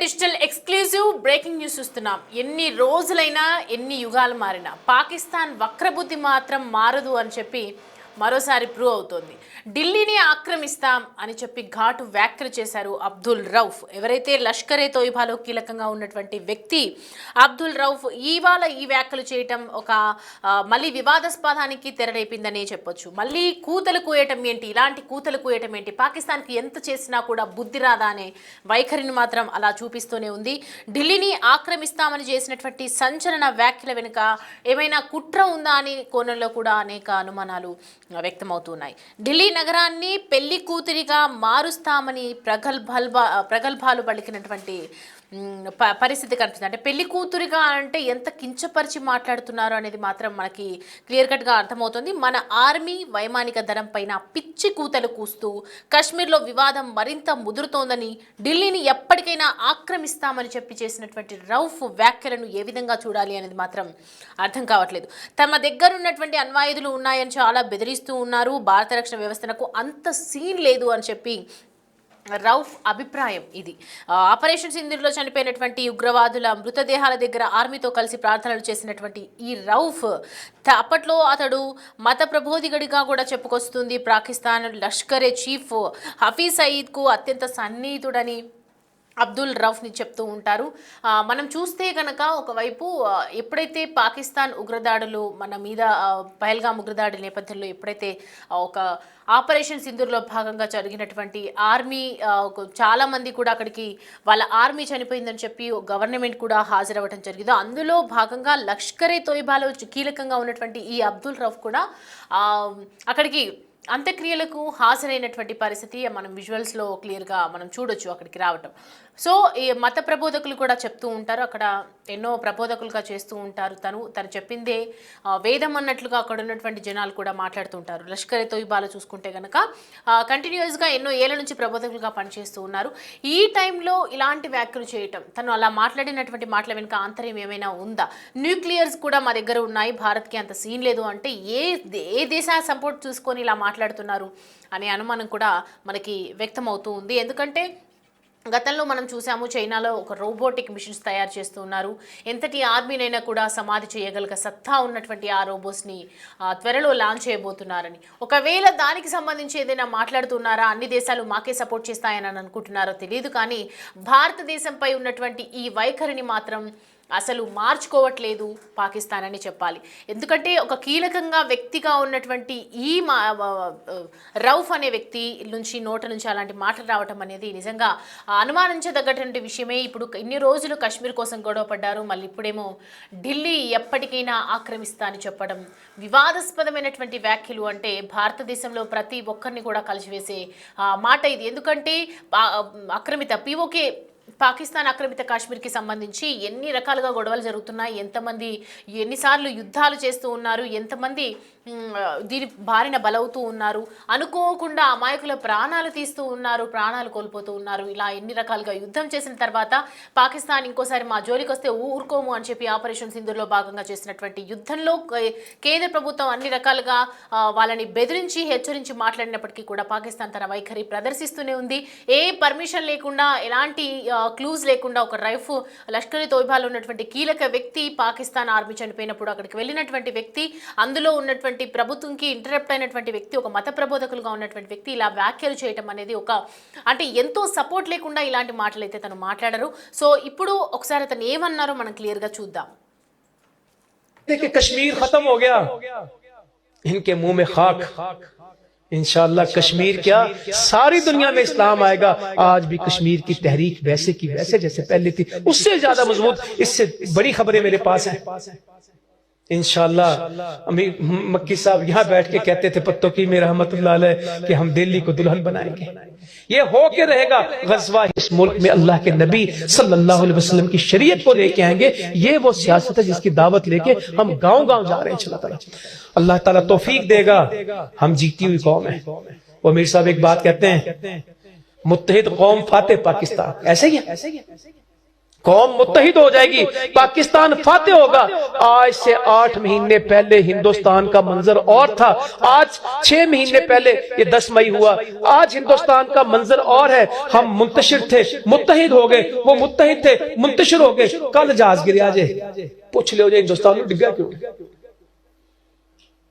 Digital exclusive breaking news చూస్తున్నాం. ఎన్ని రోజులైనా ఎన్ని యుగాలు మారినా పాకిస్తాన్ వక్రబుద్ధి మాత్రం మారదు అని చెప్పి మరోసారి ప్రూవ్ అవుతోంది. ఢిల్లీని ఆక్రమిస్తాం అని చెప్పి ఘాటు వ్యాఖ్యలు చేశారు అబ్దుల్ రౌఫ్. ఎవరైతే లష్కరే తోయిబాలో కీలకంగా ఉన్నటువంటి వ్యక్తి అబ్దుల్ రౌఫ్ ఇవాళ ఈ వ్యాఖ్యలు చేయటం ఒక మళ్ళీ వివాదాస్పదానికి తెరలేపిందనే చెప్పొచ్చు. మళ్ళీ కూతలు కూయటం ఏంటి, ఇలాంటి కూతలు కూయటం ఏంటి, పాకిస్తాన్కి ఎంత చేసినా కూడా బుద్ధి రాదా అనే వైఖరిని మాత్రం అలా చూపిస్తూనే ఉంది. ఢిల్లీని ఆక్రమిస్తామని చేసినటువంటి సంచలన వ్యాఖ్యల వెనుక ఏమైనా కుట్ర ఉందా అని కోణంలో కూడా అనేక అనుమానాలు వ్యక్తమవుతున్నాయి. ఢిల్లీ నగరాన్ని పెళ్లి కూతురిగా మారుస్తామని ప్రగల్భాలు పలికినటువంటి పరిస్థితి కనిపిస్తుంది. అంటే పెళ్లి కూతురిగా అంటే ఎంత కించపరిచి మాట్లాడుతున్నారు అనేది మాత్రం మనకి క్లియర్ కట్గా అర్థమవుతుంది. మన ఆర్మీ వైమానిక దళం పైన పిచ్చి కూతలు కూస్తూ కాశ్మీర్లో వివాదం మరింత ముదురుతోందని, ఢిల్లీని ఎప్పటికైనా ఆక్రమిస్తామని చెప్పి చేసినటువంటి రౌఫ్ వ్యాఖ్యలను ఏ విధంగా చూడాలి అనేది మాత్రం అర్థం కావట్లేదు. తమ దగ్గర ఉన్నటువంటి అణ్వాయుధులు ఉన్నాయని చాలా బెదిరిస్తూ ఉన్నారు. భారత రక్షణ వ్యవస్థకు అంత సీన్ లేదు అని చెప్పి రౌఫ్ అభిప్రాయం. ఇది ఆపరేషన్ సింధూర్లో చనిపోయినటువంటి ఉగ్రవాదుల మృతదేహాల దగ్గర ఆర్మీతో కలిసి ప్రార్థనలు చేసినటువంటి ఈ రౌఫ్ అప్పట్లో అతడు మత ప్రబోధికుడిగా కూడా చెప్పుకొస్తుంది. పాకిస్తాన్ లష్కరే చీఫ్ హఫీజ్ సయీద్కు అత్యంత సన్నిహితుడని అబ్దుల్ రౌఫ్ని చెప్తూ ఉంటారు. మనం చూస్తే కనుక ఒకవైపు ఎప్పుడైతే పాకిస్తాన్ ఉగ్రదాడులు మన మీద పహల్గామ్ ఉగ్రదాడి నేపథ్యంలో ఎప్పుడైతే ఒక ఆపరేషన్ సింధూర్లో భాగంగా జరిగినటువంటి ఆర్మీ చాలామంది కూడా అక్కడికి వాళ్ళ ఆర్మీ చనిపోయిందని చెప్పి గవర్నమెంట్ కూడా హాజరవ్వడం జరిగింది. అందులో భాగంగా లష్కరే తోయిబాలో కీలకంగా ఉన్నటువంటి ఈ అబ్దుల్ రౌఫ్ కూడా అక్కడికి అంత్యక్రియలకు హాజరైనటువంటి పరిస్థితి మనం విజువల్స్లో క్లియర్గా మనం చూడొచ్చు అక్కడికి రావటం. సో ఈ మత ప్రబోధకులు కూడా చెప్తూ ఉంటారు, అక్కడ ఎన్నో ప్రబోధకులుగా చేస్తూ ఉంటారు. తను చెప్పిందే వేదం అన్నట్లుగా అక్కడ ఉన్నటువంటి జనాలు కూడా మాట్లాడుతూ ఉంటారు. లష్కరే తోయిబాలో చూసుకుంటే కనుక కంటిన్యూస్గా ఎన్నో ఏళ్ల నుంచి ప్రబోధకులుగా పనిచేస్తూ ఉన్నారు. ఈ టైంలో ఇలాంటి వ్యాఖ్యలు చేయటం, తను అలా మాట్లాడినటువంటి మాటల వెనుక ఆంతర్యం ఏమైనా ఉందా, న్యూక్లియర్స్ కూడా మా దగ్గర ఉన్నాయి, భారత్కి అంత సీన్ లేదు అంటే ఏ దేశ సపోర్ట్ చూసుకొని ఇలా మాట్లాడుతున్నారు అనే అనుమానం కూడా మనకి వ్యక్తమవుతూ ఉంది. ఎందుకంటే గతంలో మనం చూసాము చైనాలో ఒక రోబోటిక్ మిషన్స్ తయారు చేస్తున్నారు. ఎంతటి ఆర్మీనైనా కూడా సమాధి చేయగలిగే సత్తా ఉన్నటువంటి ఆ రోబోట్స్ని త్వరలో లాంచ్ చేయబోతున్నారని, ఒకవేళ దానికి సంబంధించి ఏదైనా మాట్లాడుతున్నారా, అన్ని దేశాలు మాకే సపోర్ట్ చేస్తాయని అనుకుంటున్నారో తెలియదు. కానీ భారతదేశంపై ఉన్నటువంటి ఈ వైఖరిని మాత్రం అసలు మార్చుకోవట్లేదు పాకిస్తాన్ అని చెప్పాలి. ఎందుకంటే ఒక కీలకంగా వ్యక్తిగా ఉన్నటువంటి ఈ రౌఫ్ అనే వ్యక్తి నోట నుంచి అలాంటి మాటలు రావటం అనేది నిజంగా అనుమానించదగ్గటువంటి విషయమే. ఇప్పుడు ఇన్ని రోజులు కాశ్మీర్ కోసం గొడవ పడ్డారు, మళ్ళీ ఇప్పుడేమో ఢిల్లీ ఎప్పటికైనా ఆక్రమిస్తా అని చెప్పడం వివాదాస్పదమైనటువంటి వ్యాఖ్యలు. అంటే భారతదేశంలో ప్రతి ఒక్కరిని కూడా కలిసివేసే మాట ఇది. ఎందుకంటే ఆక్రమిత పీఓకే పాకిస్తాన్ ఆక్రమిత కాశ్మీర్కి సంబంధించి ఎన్ని రకాలుగా గొడవలు జరుగుతున్నాయి, ఎంతమంది ఎన్నిసార్లు యుద్ధాలు చేస్తూ ఉన్నారు, ఎంతమంది దీని బారిన బలవుతూ ఉన్నారు, అనుకోకుండా అమాయకుల ప్రాణాలు తీస్తూ ఉన్నారు, ప్రాణాలు కోల్పోతూ ఉన్నారు. ఇలా ఎన్ని రకాలుగా యుద్ధం చేసిన తర్వాత పాకిస్తాన్ ఇంకోసారి మా జోలికి వస్తే ఊరుకోము అని చెప్పి ఆపరేషన్ సింధూర్లో భాగంగా చేసినటువంటి యుద్ధంలో కేంద్ర ప్రభుత్వం అన్ని రకాలుగా వాళ్ళని బెదిరించి హెచ్చరించి మాట్లాడినప్పటికీ కూడా పాకిస్తాన్ తన వైఖరి ప్రదర్శిస్తూనే ఉంది. ఏ పర్మిషన్ లేకుండా, ఎలాంటి క్లూజ్ లేకుండా ఒక రౌఫ్ లష్కరే తోయిబాలో ఉన్నటువంటి కీలక వ్యక్తి, పాకిస్తాన్ ఆర్మీ చనిపోయినప్పుడు అక్కడికి వెళ్ళినటువంటి వ్యక్తి, అందులో ఉన్నటువంటి ప్రభుత్వంకి ఇంటరప్ట్ అయినటువంటి వ్యక్తి, ఒక మత ప్రబోధకులుగా ఉన్నటువంటి వ్యక్తి ఇలా వ్యాఖ్యలు చేయటం అనేది అంటే ఎంతో సపోర్ట్ లేకుండా ఇలాంటి మాటలు అయితే తను మాట్లాడరు. సో ఇప్పుడు ఒకసారి అతను ఏమన్నారో మనం క్లియర్ గా చూద్దాం. కశ్మీర్ ఖతం హో గయా, ఇన్కే ముహ్ మే ఖాక్, इंशाअल्लाह कश्मीर क्या सारी दुनिया में इस्लाम आएगा। आज भी कश्मीर की तहरीक वैसे की वैसे जैसे पहले थी, उससे ज्यादा मजबूत, इससे बड़ी खबरें मेरे पास हैं। इंशाअल्लाह अमीर मक्की साहब यहाँ बैठ के कहते थे पत्तों की में रहमतुल्लाह अलैह कि हम दिल्ली को दुल्हन बनाएंगे। ये हो के रहेगा। गज़वा इस मुल्क में अल्लाह के नबी सल्लल्लाहु अलैहि वसल्लम की शरीयत को लेके आएंगे। ये वो सियासत है जिसकी दावत लेके हम गांव गांव जा रहे हैं। अल्लाह ताला तौफीक देगा। हम जीती हुई कौम है। वो अमीर साहब एक बात कहते हैं, मुत्तहिद कौम फाते पाकिस्तान, ऐसे ही है। कौम मुत्तहिद हो जाएगी, पाकिस्तान फातेह होगा। आज से 8 महीने पहले हिंदुस्तान का मंजर और था, आज 6 महीने पहले, ये 10 मई हुआ, आज हिंदुस्तान का मंजर और है। हम मुंतशिर थे, मुत्तहिद हो गए, वो मुत्तहिद थे, मुंतशिर हो गए। कल जहाज गिर आज पूछ लो हिंदुस्तान में डिग्गा क्यों।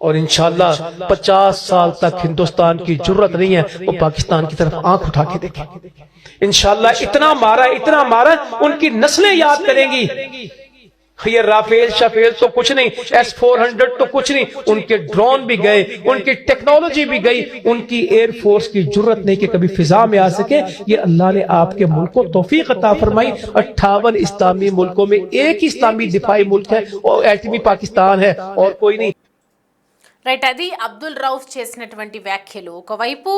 और इंशाल्लाह 50 साल तक हिंदुस्तान की जरूरत नहीं है वो पाकिस्तान की तरफ आंख उठा के देखे। इंशाल्लाह इतना मारा उनकी नस्लें याद करेंगी। ये राफेल शफेल तो कुछ नहीं, S-400 तो कुछ नहीं, उनके ड्रोन भी गए, उनकी टेक्नोलॉजी भी गई, उनकी एयरफोर्स की जरूरत नहीं कि कभी फिजा में आ सके। ये अल्लाह ने आपके मुल्क को तौफीक अता फरमाई। 58 इस्लामी मुल्कों में एक ही इस्लामी दिफाई मुल्क है और एटमी पाकिस्तान है और कोई नहीं। రైట్, అది అబ్దుల్ రౌఫ్ చేసినటువంటి వ్యాఖ్యలు. ఒకవైపు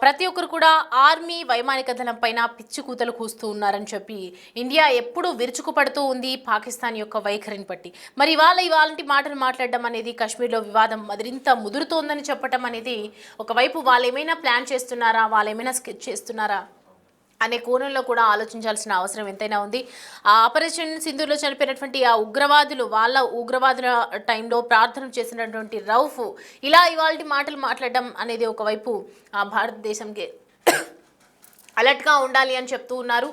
ప్రతి ఒక్కరు కూడా ఆర్మీ వైమానిక దళం పైన పిచ్చి కూతలు కూస్తూ ఉన్నారని చెప్పి ఇండియా ఎప్పుడూ విరుచుకుపడుతూ ఉంది పాకిస్తాన్ యొక్క వైఖరిని బట్టి. మరి ఇవాళ మాటలు మాట్లాడడం అనేది కాశ్మీర్లో వివాదం మరింత ముదురుతోందని చెప్పడం అనేది, ఒకవైపు వాళ్ళు ఏమైనా ప్లాన్ చేస్తున్నారా, వాళ్ళు ఏమైనా స్కెచ్ చేస్తున్నారా అనే కోణంలో కూడా ఆలోచించాల్సిన అవసరం ఎంతైనా ఉంది. ఆ ఆపరేషన్ సింధూర్లో చనిపోయినటువంటి ఆ ఉగ్రవాదులు, వాళ్ళ ఉగ్రవాదుల టైంలో ప్రార్థన చేసినటువంటి రౌఫ్ ఇలా ఇవాళ మాటలు మాట్లాడడం అనేది ఒకవైపు భారతదేశంకి అలర్ట్గా ఉండాలి అని చెప్తూ ఉన్నారు.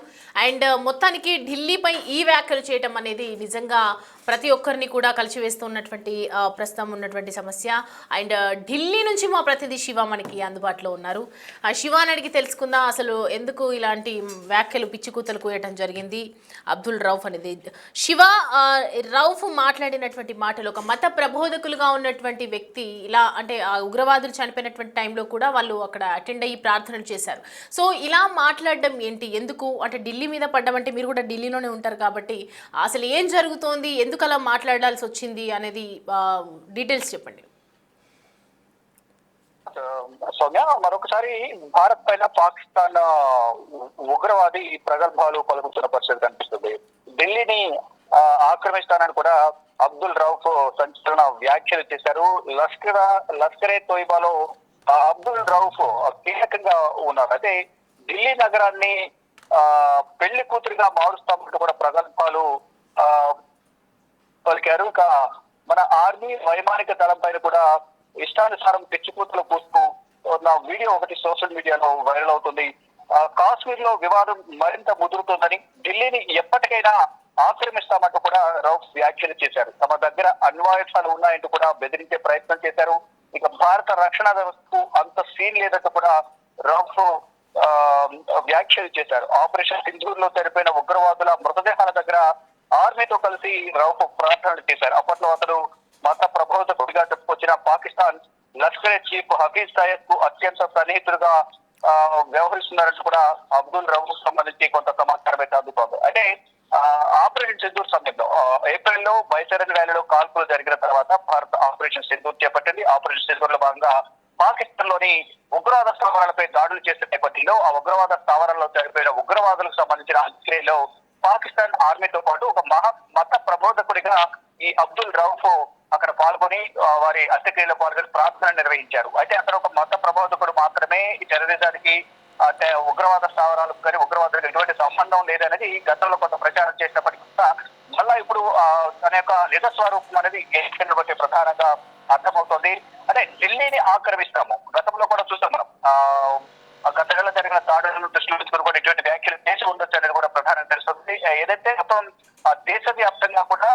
అండ్ మొత్తానికి ఢిల్లీపై ఈ వ్యాఖ్యలు చేయడం అనేది నిజంగా ప్రతి ఒక్కరిని కూడా కలిసివేస్తున్నటువంటి ప్రస్తుతం ఉన్నటువంటి సమస్య. అండ్ ఢిల్లీ నుంచి మా ప్రతినిధి శివ మనకి అందుబాటులో ఉన్నారు. శివాని అడిగి తెలుసుకుందాం అసలు ఎందుకు ఇలాంటి వ్యాఖ్యలు పిచ్చికూతలు కూయటం జరిగింది అబ్దుల్ రౌఫ్ అనేది. శివ, రౌఫ్ మాట్లాడినటువంటి మాటలు, ఒక మత ప్రబోధకులుగా ఉన్నటువంటి వ్యక్తి ఇలా అంటే ఆ ఉగ్రవాదులు చనిపోయినటువంటి టైంలో కూడా వాళ్ళు అక్కడ అటెండ్ అయ్యి ప్రార్థనలు చేశారు. సో ఇలా మాట్లాడడం ఏంటి, ఎందుకు అంటే ఢిల్లీ మీద పడ్డమంటే మీరు కూడా ఢిల్లీలోనే ఉంటారు కాబట్టి అసలు ఏం జరుగుతోంది, ఎందుకు అలా మాట్లాడాల్సి వచ్చింది అనేది డీటెయిల్స్ చెప్పండి. సౌమ్య, మరొకసారి భారత్ పైన పాకిస్తాన్ ఉగ్రవాది ప్రగల్భాలు పలుకుతున్న పరిస్థితి కనిపిస్తుంది. ఢిల్లీని ఆక్రమిస్తానని కూడా అబ్దుల్ రౌఫ్ సంచలన వ్యాఖ్యలు చేశారు. లష్కరే తోయిబాలో అబ్దుల్ రౌఫ్ కీలకంగా ఉన్నారు. అయితే ఢిల్లీ నగరాన్ని పెళ్లి కూతురిగా మారుస్తామంటూ కూడా ప్రగల్భాలు పలికారు. ఇక మన ఆర్మీ వైమానిక దళం పైన కూడా ఇష్టానుసారం పిచ్చికూతులు కూస్తూ ఉన్న వీడియో ఒకటి సోషల్ మీడియాలో వైరల్ అవుతుంది. కాశ్మీర్ లో వివాదం మరింత ముదురుతుందని, ఢిల్లీని ఎప్పటికైనా ఆక్రమిస్తామంటూ కూడా రౌఫ్ వ్యాఖ్యలు చేశారు. తమ దగ్గర అణ్వాయుధాలు ఉన్నాయంటూ కూడా బెదిరించే ప్రయత్నం చేశారు. ఇక భారత రక్షణ వ్యవస్థకు అంత సీన్ లేదంటూ కూడా రౌఫ్ వ్యాఖ్యలు చేశారు. ఆపరేషన్ సింధూర్ లో చనిపోయిన ఉగ్రవాదుల మృతదేహాల దగ్గర ఆర్మీతో కలిసి రౌఫ్ ప్రార్థనలు చేశారు. అప్పట్లో అతను మత ప్రబోధకుడిగా చెప్పుకొచ్చిన పాకిస్తాన్ లష్కరే చీఫ్ హఫీజ్ సయద్ కు అత్యంత సన్నిహితుడుగా వ్యవహరిస్తున్నారంటూ కూడా అబ్దుల్ రౌఫ్ సంబంధించి కొంత సమాచారం అయితే అందుతోంది. అంటే ఆపరేషన్ సింధూర్ సమయంలో ఏప్రిల్లో బైసరన్ వ్యాలీలో కాల్పులు జరిగిన తర్వాత భారత్ ఆపరేషన్ సింధూర్ చేపట్టింది. ఆపరేషన్ సింధూర్ లో భాగంగా పాకిస్తాన్ లోని ఉగ్రవాద స్థావరాలపై దాడులు చేసే నేపథ్యంలో ఆ ఉగ్రవాద స్థావరాల్లో చనిపోయిన ఉగ్రవాదులకు సంబంధించిన అంత్యక్రియలో పాకిస్తాన్ ఆర్మీతో పాటు ఒక మత ప్రబోధకుడిగా ఈ అబ్దుల్ రౌఫ్ అక్కడ పాల్గొని వారి అంత్యక్రియలో పాల్గొని ప్రార్థన నిర్వహించారు. అయితే అతను ఒక మత ప్రబోధకుడు మాత్రమే, ఈ టెర్రరిజానికి ఉగ్రవాద స్థావరాలకు కానీ ఉగ్రవాదులకు ఎటువంటి సంబంధం లేదనేది గతంలో కొంత ప్రచారం చేసినప్పటికీ కూడా మళ్ళా ఇప్పుడు తన యొక్క నిజ స్వరూపం అనేది ఏకైనా బట్టి ప్రధానంగా అర్థమవుతుంది. అంటే ఢిల్లీని ఆక్రమిస్తాము, గతంలో కూడా చూసాం మనం గతంలో జరిగిన దాడులను దృష్టిలో ఉంచుకుని కూడా ఇటువంటి వ్యాఖ్యలు చేసి ఉండొచ్చు అనేది కూడా ప్రధానంగా తెలుస్తుంది. ఏదైతే మొత్తం దేశవ్యాప్తంగా కూడా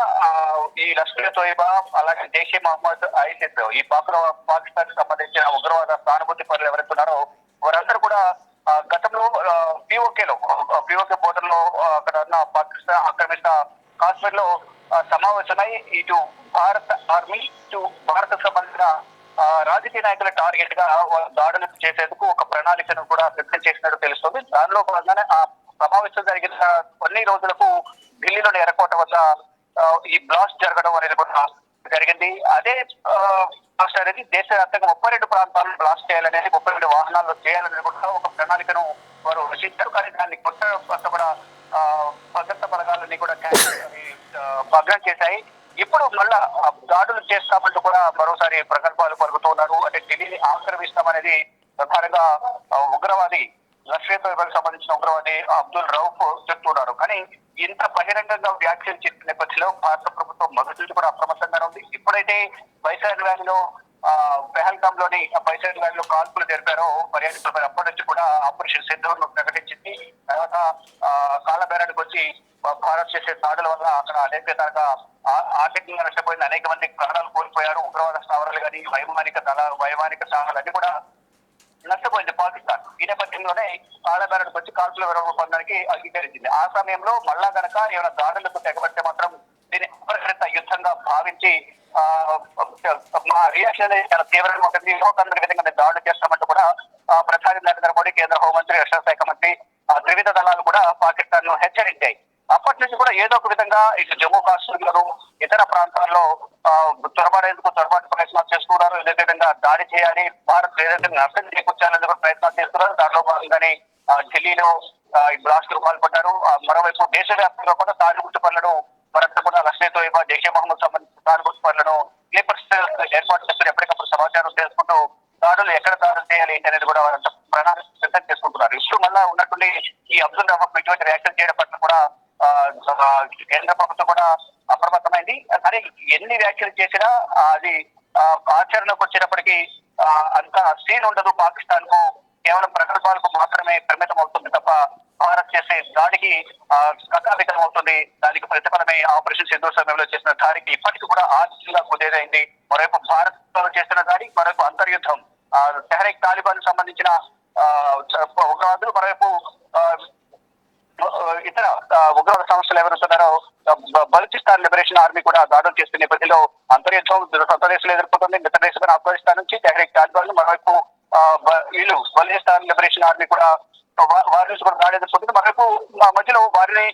ఈ లష్కర్ తోయిబా అలాగే జైషే మహమ్మద్, ఐసిస్ ఈ పాకిస్తాన్ కి సంబంధించిన ఉగ్రవాద సానుభూతి పనులు ఎవరైతే ఉన్నారో వారందరూ కూడా గతంలో పిఓకే బోర్డర్ లో అక్కడ ఉన్న పాకిస్తాన్ ఆక్రమిత కాశ్మీర్ లో సమావేశమై ఇటు భారత ఆర్మీ ఇటు భారత్ సంబంధించిన రాజకీయ నాయకుల టార్గెట్ గా దాడులు చేసేందుకు ఒక ప్రణాళికను కూడా సిద్ధం చేసినట్టు తెలుస్తుంది. దానిలో భాగంగానే ఆ సమావేశం జరిగిన కొన్ని రోజులకు ఢిల్లీలోని ఎర్రకోట వద్ద ఈ బ్లాస్ట్ జరగడం అనేది కూడా జరిగింది. అదే బ్లాస్ట్ అనేది దేశవ్యాప్తంగా 32 ప్రాంతాలను బ్లాస్ట్ చేయాలనేది, 32 వాహనాల్లో చేయాలనేది కూడా ఒక ప్రణాళికను వారు రచించారు. కానీ దాన్ని కొత్త కూడా భద్రతా బలగాలన్నీ కూడా భగ్నం చేశాయి. ఇప్పుడు మళ్ళా దాడులు చేస్తామంటూ కూడా మరోసారి ప్రగల్భాలు పలుకుతున్నారు. అంటే ఢిల్లీని ఆక్రమిస్తామనేది ప్రధానంగా ఉగ్రవాది లష్కర్ తోయిబాకి సంబంధించిన ఉగ్రవాది అబ్దుల్ రౌఫ్ చెప్తున్నారు. కానీ ఇంత బహిరంగంగా వ్యాఖ్యలు చెప్పిన నేపథ్యంలో భారత ప్రభుత్వం మొదటి నుంచి కూడా అప్రమత్తంగానే ఉంది. ఇప్పుడైతే వైశాఖ వ్యాలీలో పెహల్గామ్ లోని వైశాఖ వ్యాలీలో కాల్పులు జరిపారో పర్యాటకులపై అప్పటి నుంచి కూడా ఆపరేషన్ సింధూర్ ప్రకటించింది. తర్వాత కాలబేరానికి వచ్చి భారత్ చేసే దాడుల వల్ల అక్కడ అనేక తరగా ఆర్థికంగా నష్టపోయింది. అనేక మంది ప్రాణాలు కోల్పోయారు. ఉగ్రవాద స్థావరాలు కానీ వైమానిక స్థావరాలు అన్ని కూడా నష్టపోయింది పాకిస్తాన్. ఈ నేపథ్యంలోనే కాలబేరానికి వచ్చి కాల్పుల విరమణ పొందడానికి అంగీకరించింది. ఆ సమయంలో మళ్ళా గనక ఏమైనా దాడులకు తెగబడితే మాత్రం దీన్ని అపరికృత యుద్ధంగా భావించి మా రియాక్షన్ అనేది చాలా తీవ్రంగా ఉంటుంది. యువకందరి విధంగా దాడులు చేస్తామంటూ కూడా ప్రధాని నరేంద్ర మోడీ, కేంద్ర హోంమంత్రి, రక్షణ శాఖ మంత్రి, త్రివిధ దళాలు కూడా పాకిస్తాన్ ను హెచ్చరించాయి. అప్పటి నుంచి కూడా ఏదో ఒక విధంగా ఇటు జమ్మూ కాశ్మీర్లను ఇతర ప్రాంతాల్లో చొరబాటు ప్రయత్నాలు చేస్తున్నారు. ఇదే విధంగా దాడి చేయాలి, భారత్ ఏదైతే నష్టం చేకూర్చాలని కూడా ప్రయత్నాలు చేస్తున్నారు. దానిలో భాగంగానే ఢిల్లీలో బ్లాస్టులు పాల్పడ్డారు. మరోవైపు దేశవ్యాప్తంగా కూడా తాలిబుట్టు పనులను మరంతా కూడా లష్కర్ తోయిబా, జైషే మహమ్మద్ సంబంధించిన తాలిబుట్టు పనులను ఏర్పాటు చేస్తున్న ఎప్పటికప్పుడు సమాచారం తెలుసుకుంటూ దాడులు ఎక్కడ దాడులు చేయాలి ఏంటి అనేది కూడా వారంతా ప్రణాళిక సిద్ధం చేసుకుంటున్నారు. ఇప్పుడు మళ్ళా ఉన్నటువంటి ఈ అబ్దుల్ రహమాన్ ఇటువంటి వ్యాఖ్యలు చేయడం పట్ల కూడా కేంద్ర ప్రభుత్వం కూడా అప్రమత్తమైంది. కానీ ఎన్ని వ్యాఖ్యలు చేసినా అది ఆచరణకు వచ్చేటప్పటికీ అంత సీన్ ఉండదు. పాకిస్తాన్ కు కేవలం ప్రకల్పాలకు మాత్రమే పరిమితం అవుతుంది తప్ప భారత్ చేసే దాడికి కకావికం అవుతుంది. దానికి ప్రతిఫలమే ఆపరేషన్ సింధూర్ సమయంలో చేసిన దాడికి ఇప్పటికీ కూడా ఆర్థికంగా కుదేదైంది. మరోవైపు భారత్ తో చేసిన దాడి, మరోవైపు అంతర్యుద్ధం, తెహ్రీక్ తాలిబాన్ సంబంధించిన ఉగ్రవాదులు, మరోవైపు ఇతర ఉగ్రవాద సంస్థలు ఎవరుతున్నారో బలూచిస్తాన్ లిబరేషన్ ఆర్మీ కూడా దాడులు చేస్తున్న నేపథ్యంలో అంతర్యుద్ధం సొంత దేశంలో ఎదుర్కొంటుంది. మిగతా దేశమైన ఆఫ్ఘనిస్తాన్ నుంచి తెహ్రీక్ తాలిబాన్, మరోవైపు వీళ్ళు బలూచిస్తాన్ లిబరేషన్ ఆర్మీ కూడా వారి నుంచి కూడా దాడి ఎదుర్కొంటుంది. మరోవైపు మధ్యలో వారిని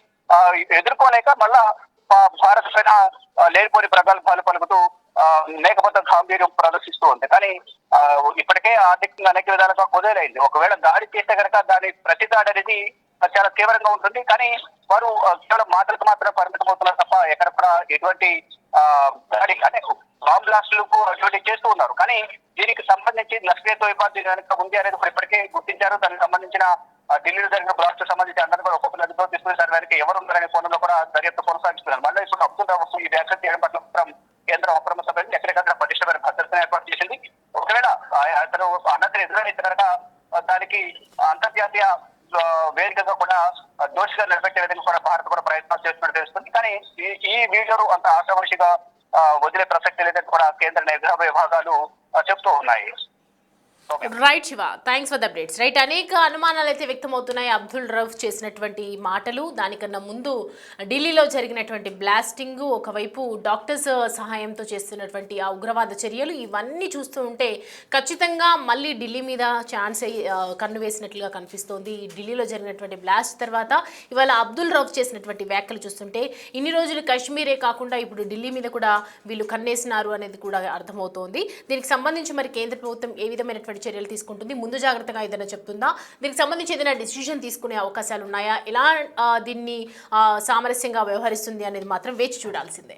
ఎదుర్కోలేక మళ్ళా భారత్ పైన లేనిపోని ప్రగల్భాలు పలుకుతూ మేకపోత గాంభీర్యం ప్రదర్శిస్తూ ఉంది. కానీ ఇప్పటికే ఆర్థికంగా అనేక విధాలుగా కుదేలైంది. ఒకవేళ దాడి చేస్తే కనుక దాని ప్రతి దాడి అనేది చాలా తీవ్రంగా ఉంటుంది. కానీ వారు కేవలం మాటలకు మాత్రమే పరిమితం అవుతున్నారు తప్ప ఎక్కడ కూడా ఎటువంటి దాడి అంటే బాంబ్ బ్లాస్టులకు అటువంటి చేస్తూ ఉన్నారు. కానీ దీనికి సంబంధించి లష్కర్ తోయిబా దీని వెనక ఉంది అనేది ఇప్పటికే గుర్తించారు. దానికి సంబంధించిన ఢిల్లీలో జరిగిన బ్లాస్ట్ సంబంధించి అందరూ కూడా ఒక్కొక్క నదితో తీసుకుని దాని వెనక ఎవరు ఉన్నారనే కోణంలో కూడా దర్యాప్తు కొనసాగిస్తున్నారు. మళ్ళీ ఇప్పుడు అబ్దుల్ రహమాన్ ఈ వ్యాఖ్యలు చేయడం పట్ల మాత్రం కేంద్రం అప్రమత్తమైంది. ఎక్కడికక్కడ పటిష్టమైన భద్రతను ఏర్పాటు చేసింది. ఒకవేళ అతను అన్నతిని ఎదురైతే కనుక దానికి అంతర్జాతీయ వేదికగా కూడా దోషిగా నిలబెట్టే విధంగా కూడా భారత్ కూడా ప్రయత్నాలు చేస్తున్నట్టు తెలుస్తుంది. కానీ ఈ వీడియోలు అంత ఆశావశిగా వదిలే ప్రసక్తి లేదని కూడా కేంద్ర నిఘా విభాగాలు చెప్తూ ఉన్నాయి. Right Shiva, thanks for the updates. Right, అనేక అనుమానాలు అయితే వ్యక్తమవుతున్నాయి అబ్దుల్ రౌఫ్ చేసినటువంటి మాటలు. దానికన్నా ముందు ఢిల్లీలో జరిగినటువంటి బ్లాస్టింగ్, ఒకవైపు డాక్టర్స్ సహాయంతో చేస్తున్నటువంటి ఆ ఉగ్రవాద చర్యలు, ఇవన్నీ చూస్తూ ఉంటే ఖచ్చితంగా మళ్ళీ ఢిల్లీ మీద ఛాన్స్ కన్ను వేసినట్లుగా కనిపిస్తోంది. ఢిల్లీలో జరిగినటువంటి బ్లాస్ట్ తర్వాత ఇవాళ అబ్దుల్ రౌఫ్ చేసినటువంటి వ్యాఖ్యలు చూస్తుంటే ఇన్ని రోజులు కాశ్మీరే కాకుండా ఇప్పుడు ఢిల్లీ మీద కూడా వీళ్ళు కన్నేసినారు అనేది కూడా అర్థమవుతోంది. దీనికి సంబంధించి మరి కేంద్ర ప్రభుత్వం ఏ విధమైనటువంటి చర్యలు తీసుకుంటుంది, ముందు జాగ్రత్తగా ఏదైనా చెప్తుందా, దీనికి సంబంధించి ఏదైనా డిసిషన్ తీసుకునే అవకాశాలు ఉన్నాయా, ఎలా దీన్ని సామరస్యంగా వ్యవహరిస్తుంది అనేది మాత్రం వేచి చూడాల్సిందే.